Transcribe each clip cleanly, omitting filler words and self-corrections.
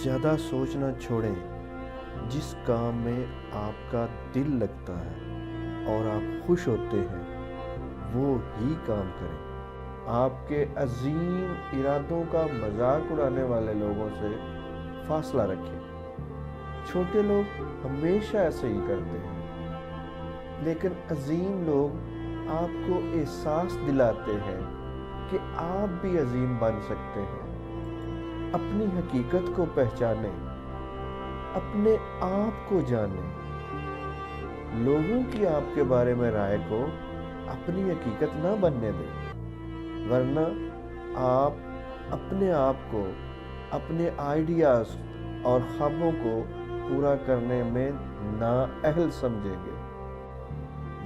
زیادہ سوچنا چھوڑیں۔ جس کام میں آپ کا دل لگتا ہے اور آپ خوش ہوتے ہیں وہ ہی کام کریں۔ آپ کے عظیم ارادوں کا مذاق اڑانے والے لوگوں سے فاصلہ رکھیں۔ چھوٹے لوگ ہمیشہ ایسے ہی کرتے ہیں، لیکن عظیم لوگ آپ کو احساس دلاتے ہیں کہ آپ بھی عظیم بن سکتے ہیں۔ اپنی حقیقت کو پہچانیں، اپنے آپ کو جانیں۔ لوگوں کی آپ کے بارے میں رائے کو اپنی حقیقت نہ بننے دیں، ورنہ آپ اپنے آپ کو، اپنے آئیڈیاز اور خوابوں کو پورا کرنے میں نااہل سمجھیں گے۔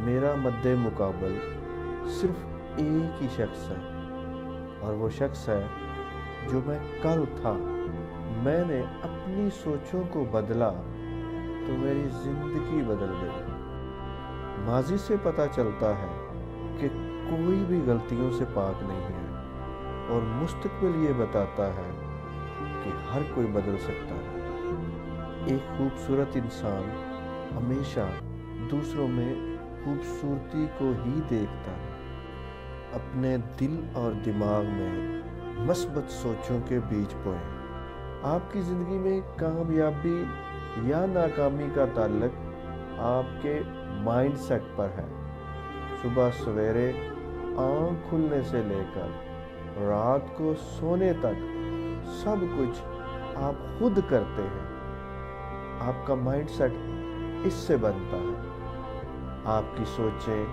میرا مد مقابل صرف ایک ہی شخص ہے، اور وہ شخص ہے جو میں کل تھا۔ میں نے اپنی سوچوں کو بدلا تو میری زندگی بدل گئی۔ ماضی سے پتہ چلتا ہے کہ کوئی بھی غلطیوں سے پاک نہیں ہے، اور مستقبل یہ بتاتا ہے کہ ہر کوئی بدل سکتا ہے۔ ایک خوبصورت انسان ہمیشہ دوسروں میں خوبصورتی کو ہی دیکھتا ہے۔ اپنے دل اور دماغ میں مثبت سوچوں کے بیج بوئیں۔ آپ کی زندگی میں کامیابی یا ناکامی کا تعلق آپ کے مائنڈ سیٹ پر ہے۔ صبح سویرے آنکھ کھلنے سے لے کر رات کو سونے تک سب کچھ آپ خود کرتے ہیں۔ آپ کا مائنڈ سیٹ اس سے بنتا ہے۔ آپ کی سوچیں،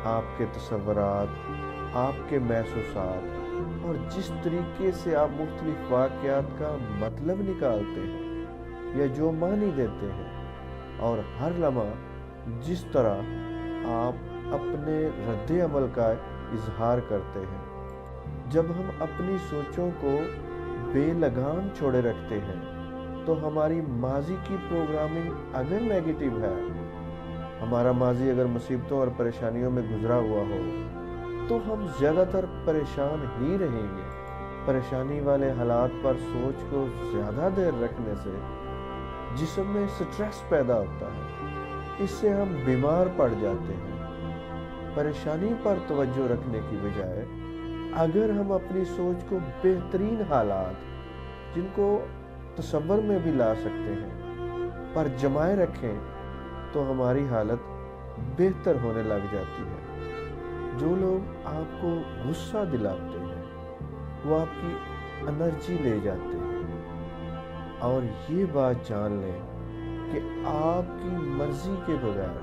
آپ کے تصورات، آپ کے محسوسات اور جس طریقے سے آپ مختلف واقعات کا مطلب نکالتے ہیں یا جو معنی دیتے ہیں، اور ہر لمحہ جس طرح آپ اپنے رد عمل کا اظہار کرتے ہیں۔ جب ہم اپنی سوچوں کو بے لگام چھوڑے رکھتے ہیں تو ہماری ماضی کی پروگرامنگ اگر نیگیٹو ہے، ہمارا ماضی اگر مصیبتوں اور پریشانیوں میں گزرا ہوا ہو، تو ہم زیادہ تر پریشان ہی رہیں گے۔ پریشانی والے حالات پر سوچ کو زیادہ دیر رکھنے سے جسم میں سٹریس پیدا ہوتا ہے، اس سے ہم بیمار پڑ جاتے ہیں۔ پریشانی پر توجہ رکھنے کی بجائے اگر ہم اپنی سوچ کو بہترین حالات، جن کو تصور میں بھی لا سکتے ہیں، پر جمائے رکھیں تو ہماری حالت بہتر ہونے لگ جاتی ہے۔ جو لوگ آپ کو غصہ دلاتے ہیں وہ آپ کی انرجی لے جاتے ہیں، اور یہ بات جان لیں کہ آپ کی مرضی کے بغیر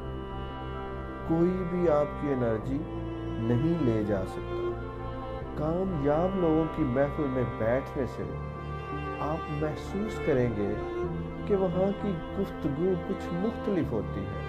کوئی بھی آپ کی انرجی نہیں لے جا سکتا۔ کامیاب لوگوں کی محفل میں بیٹھنے سے آپ محسوس کریں گے کہ وہاں کی گفتگو کچھ مختلف ہوتی ہے۔